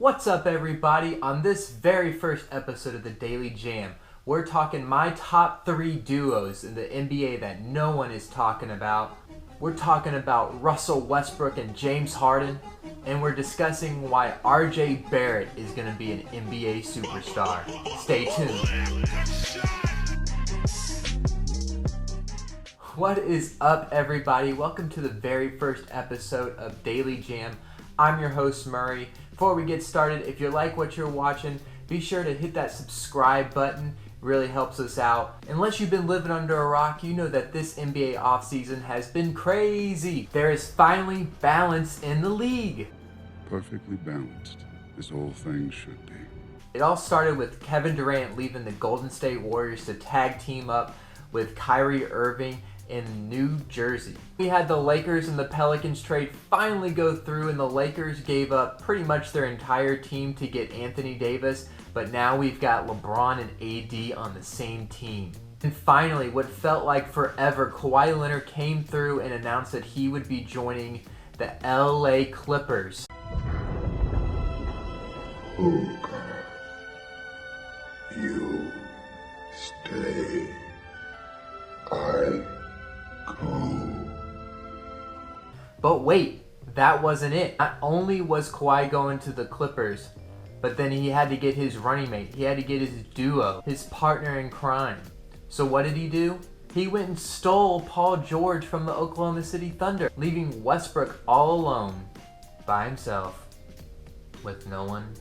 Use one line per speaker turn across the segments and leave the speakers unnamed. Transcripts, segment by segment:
What's up, everybody? On this very first episode of the Daily Jam, we're talking my top 3 duos in the NBA that no one is talking about. We're talking about Russell Westbrook and James Harden, and we're discussing why RJ Barrett is going to be an NBA superstar. Stay tuned. What is up, everybody? Welcome to the very first episode of Daily Jam. I'm your host, Murray. Before we get started, if you like what you're watching, be sure to hit that subscribe button. It really helps us out. Unless you've been living under a rock, you know that this NBA offseason has been crazy. There is finally balance in the league.
Perfectly balanced, as all things should be.
It all started with Kevin Durant leaving the Golden State Warriors to tag team up with Kyrie Irving in New Jersey. We had the Lakers and the Pelicans trade finally go through, and the Lakers gave up pretty much their entire team to get Anthony Davis, but now we've got LeBron and AD on the same team. And finally, what felt like forever, Kawhi Leonard came through and announced that he would be joining the LA Clippers.
Oh God, you stay. I go.
But wait, that wasn't it. Not only was Kawhi going to the Clippers, but then he had to get his running mate. He had to get his duo, his partner in crime. So what did he do? He went and stole Paul George from the Oklahoma City Thunder, leaving Westbrook all alone by himself with no one.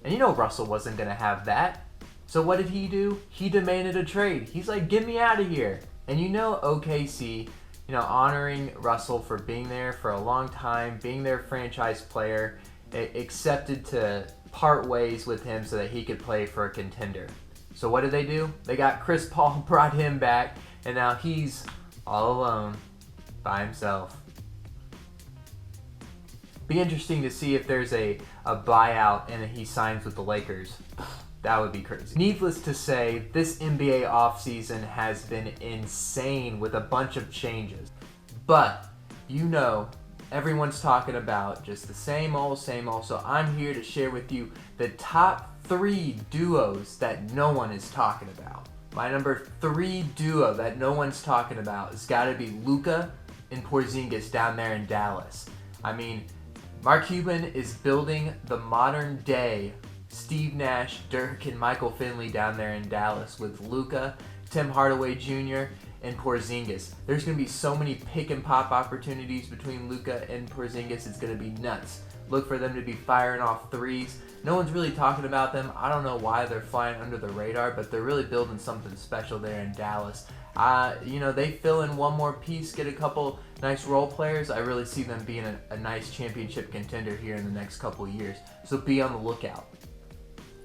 And you know Russell wasn't going to have that. So what did he do? He demanded a trade. He's like, get me out of here. And you know OKC, honoring Russell for being there for a long time, being their franchise player, accepted to part ways with him so that he could play for a contender. So what did they do? They got Chris Paul, brought him back, and now he's all alone by himself. Be interesting to see if there's a buyout and he signs with the Lakers. That would be crazy. Needless to say, this NBA offseason has been insane with a bunch of changes. But, everyone's talking about just the same old, so I'm here to share with you the top 3 duos that no one is talking about. My number 3 duo that no one's talking about has got to be Luka and Porzingis down there in Dallas. I mean, Mark Cuban is building the modern day Steve Nash, Dirk, and Michael Finley down there in Dallas with Luka, Tim Hardaway Jr., and Porzingis. There's going to be so many pick and pop opportunities between Luka and Porzingis. It's going to be nuts. Look for them to be firing off threes. No one's really talking about them. I don't know why they're flying under the radar, but they're really building something special there in Dallas. They fill in one more piece, get a couple nice role players. I really see them being a nice championship contender here in the next couple years. So be on the lookout.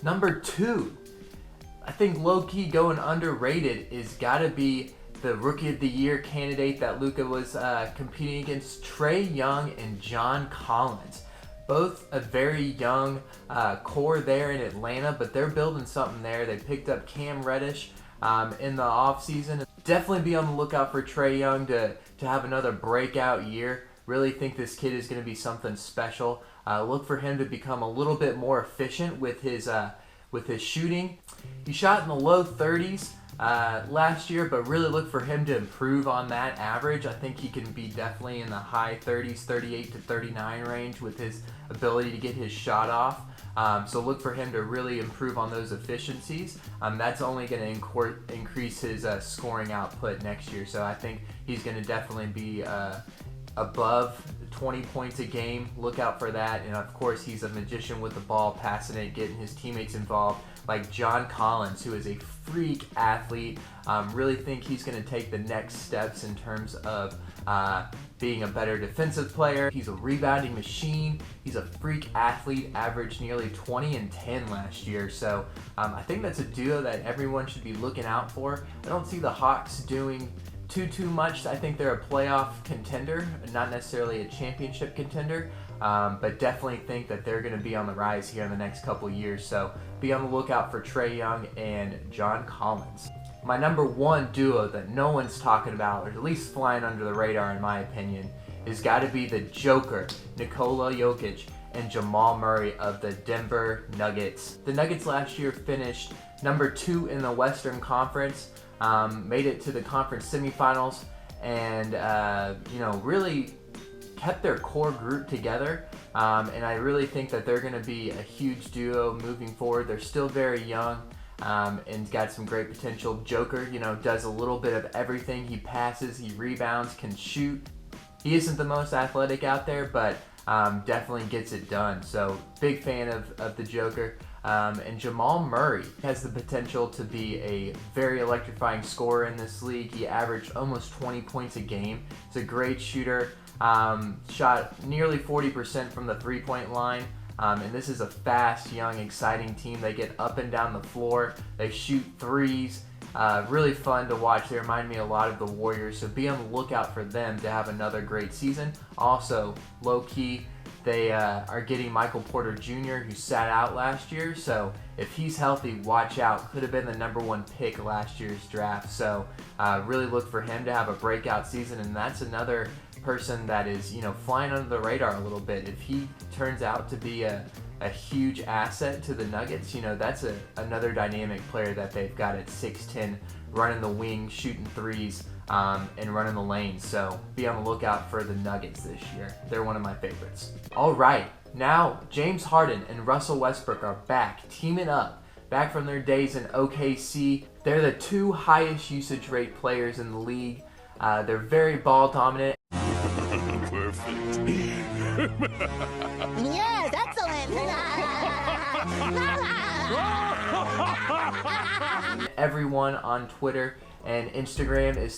Number 2, I think low-key going underrated is got to be the Rookie of the Year candidate that Luka was competing against, Trae Young and John Collins. Both a very young core there in Atlanta, but they're building something there. They picked up Cam Reddish in the offseason. Definitely be on the lookout for Trae Young to have another breakout year. Really think this kid is going to be something special. Look for him to become a little bit more efficient with his shooting. He shot in the low 30s last year, but really look for him to improve on that average. I think he can be definitely in the high 30s, 38 to 39 range with his ability to get his shot off. So look for him to really improve on those efficiencies. That's only going to increase his scoring output next year. So I think he's going to definitely be above 20 points a game. Look out for that. And of course, he's a magician with the ball, passing it, getting his teammates involved, like John Collins, who is a freak athlete. Really think he's going to take the next steps in terms of being a better defensive player. He's a rebounding machine. He's a freak athlete, averaged nearly 20 and 10 last year. So I think that's a duo that everyone should be looking out for. I don't see the Hawks doing too much. I think they're a playoff contender, not necessarily a championship contender, but definitely think that they're going to be on the rise here in the next couple years. So be on the lookout for Trae Young and John Collins. My number 1 duo that no one's talking about, or at least flying under the radar in my opinion, has got to be the Joker, Nikola Jokic, and Jamal Murray of the Denver Nuggets. The Nuggets last year finished number 2 in the Western Conference, made it to the conference semifinals, and really kept their core group together. And I really think that they're going to be a huge duo moving forward. They're still very young, and got some great potential. Joker, does a little bit of everything. He passes, he rebounds, can shoot. He isn't the most athletic out there, but definitely gets it done. So big fan of the Joker. And Jamal Murray has the potential to be a very electrifying scorer in this league. He averaged almost 20 points a game. He's a great shooter. Shot nearly 40% from the three-point line. And this is a fast, young, exciting team. They get up and down the floor. They shoot threes. Really fun to watch. They remind me a lot of the Warriors, so be on the lookout for them to have another great season. Also, low-key, they are getting Michael Porter Jr., who sat out last year, so if he's healthy, watch out. Could have been the number 1 pick last year's draft, so really look for him to have a breakout season, and that's another person that is, flying under the radar a little bit. If he turns out to be a huge asset to the Nuggets, that's another dynamic player that they've got at 6'10", running the wing, shooting threes, and running the lanes. So be on the lookout for the Nuggets this year. They're one of my favorites. All right, now James Harden and Russell Westbrook are back, teaming up. Back from their days in OKC. They're the 2 highest usage rate players in the league. They're very ball dominant.
Perfect.
Yes, excellent.
Everyone on Twitter and Instagram is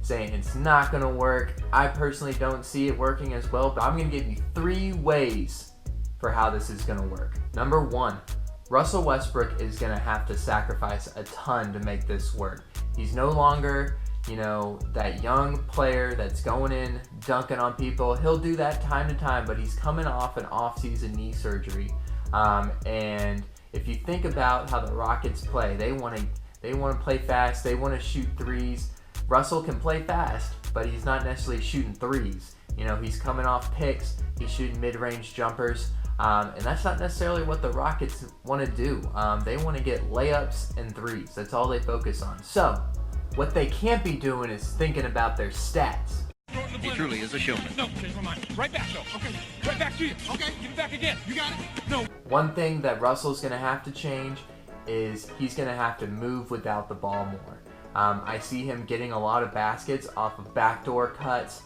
saying it's not going to work. I personally don't see it working as well, but I'm going to give you 3 ways for how this is going to work. Number 1, Russell Westbrook is going to have to sacrifice a ton to make this work. He's no longer, that young player that's going in, dunking on people. He'll do that time to time, but he's coming off an off-season knee surgery. And if you think about how the Rockets play, they want to play fast. They want to shoot threes. Russell can play fast, but he's not necessarily shooting threes. He's coming off picks. He's shooting mid-range jumpers. And that's not necessarily what the Rockets want to do. They want to get layups and threes. That's all they focus on. So what they can't be doing is thinking about their stats.
He truly is a showman.
No, change my mind. Right back, though. Okay. Right back to you. Okay. Give it back again. You got it? No.
One thing that Russell's going to have to change is he's going to have to move without the ball more. I see him getting a lot of baskets off of backdoor cuts,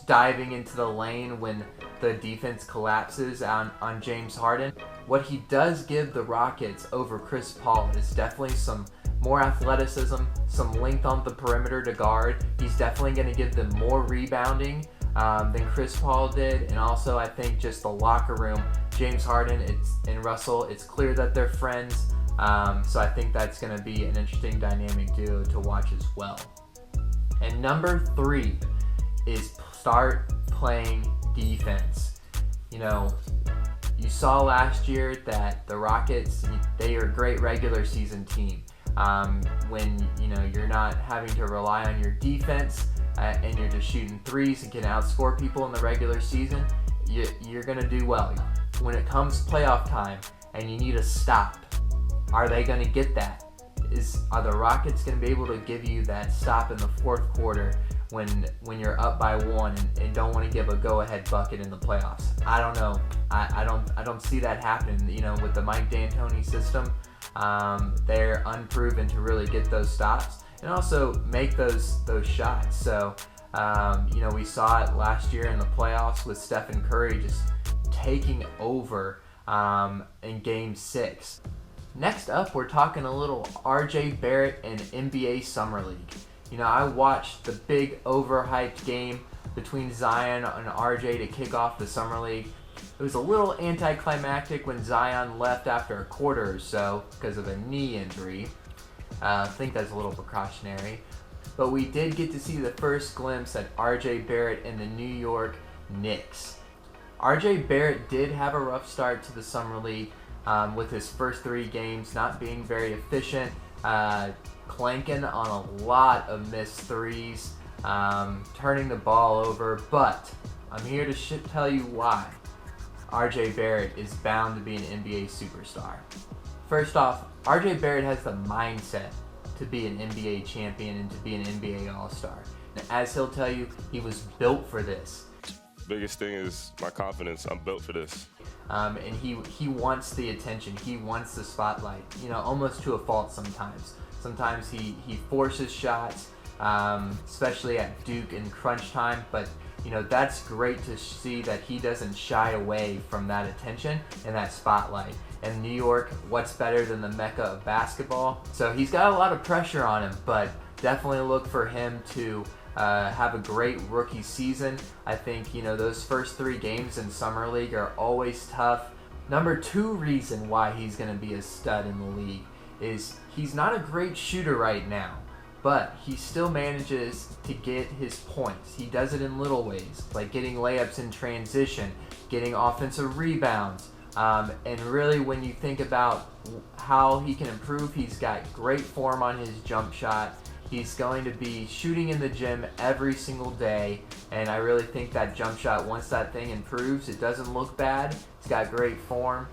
diving into the lane when the defense collapses on James Harden. What he does give the Rockets over Chris Paul is definitely some more athleticism, some length on the perimeter to guard. He's definitely going to give them more rebounding than Chris Paul did. And also, I think just the locker room, James Harden and Russell, it's clear that they're friends. So I think that's going to be an interesting dynamic duo to watch as well. And number 3 is start playing defense. You saw last year that the Rockets, they are a great regular season team. When you're not having to rely on your defense and you're just shooting threes and can outscore people in the regular season, you're going to do well. When it comes playoff time and you need a stop, are they going to get that? Are the Rockets going to be able to give you that stop in the 4th quarter when you're up by 1 and don't want to give a go-ahead bucket in the playoffs? I don't know. I don't see that happening. With the Mike D'Antoni system, they're unproven to really get those stops and also make those shots. So we saw it last year in the playoffs with Stephen Curry just taking over in Game 6. Next up, we're talking a little RJ Barrett and NBA Summer League. I watched the big overhyped game between Zion and RJ to kick off the Summer League. It was a little anticlimactic when Zion left after a quarter or so because of a knee injury. I think that's a little precautionary. But we did get to see the first glimpse at RJ Barrett and the New York Knicks. RJ Barrett did have a rough start to the Summer League with his first 3 games not being very efficient, clanking on a lot of missed threes. turning the ball over, but I'm here to tell you why RJ Barrett is bound to be an NBA superstar. First off, RJ Barrett has the mindset to be an NBA champion and to be an NBA All-Star. And as he'll tell you, he was built for this.
Biggest thing is my confidence. I'm built for this.
And he wants the attention. He wants the spotlight, almost to a fault sometimes. Sometimes he forces shots, especially at Duke in crunch time, but that's great to see that he doesn't shy away from that attention and that spotlight. And New York, what's better than the Mecca of basketball? So he's got a lot of pressure on him, but definitely look for him to have a great rookie season. I think, those first 3 games in Summer League are always tough. Number 2 reason why he's going to be a stud in the league is he's not a great shooter right now, but he still manages to get his points. He does it in little ways, like getting layups in transition, getting offensive rebounds. And really, when you think about how he can improve, he's got great form on his jump shot. He's going to be shooting in the gym every single day, and I really think that jump shot, once that thing improves, it doesn't look bad. He's got great form.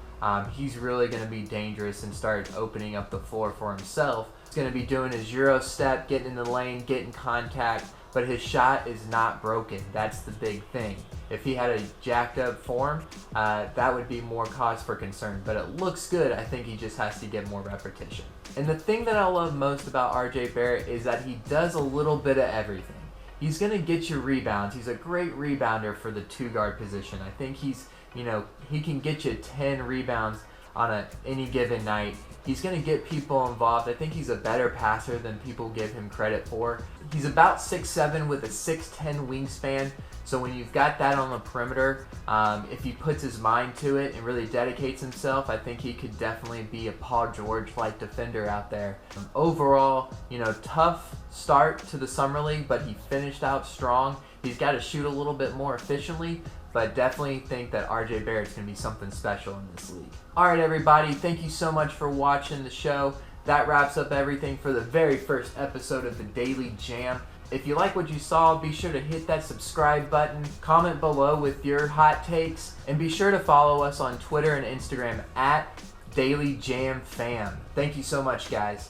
He's really going to be dangerous and start opening up the floor for himself. He's going to be doing his Euro step, getting in the lane, getting contact, but his shot is not broken. That's the big thing. If he had a jacked up form, that would be more cause for concern, but it looks good. I think he just has to get more repetition. And the thing that I love most about RJ Barrett is that he does a little bit of everything. He's going to get you rebounds. He's a great rebounder for the 2-guard position. I think he can get you 10 rebounds on any given night. He's going to get people involved. I think he's a better passer than people give him credit for. He's about 6'7" with a 6'10" wingspan. So when you've got that on the perimeter, if he puts his mind to it and really dedicates himself, I think he could definitely be a Paul George-like defender out there. Overall, tough start to the Summer League, but he finished out strong. He's got to shoot a little bit more efficiently, but definitely think that RJ Barrett's going to be something special in this league. All right, everybody, thank you so much for watching the show. That wraps up everything for the very first episode of the Daily Jam. If you like what you saw, be sure to hit that subscribe button, comment below with your hot takes, and be sure to follow us on Twitter and Instagram at Daily Jam Fam. Thank you so much, guys.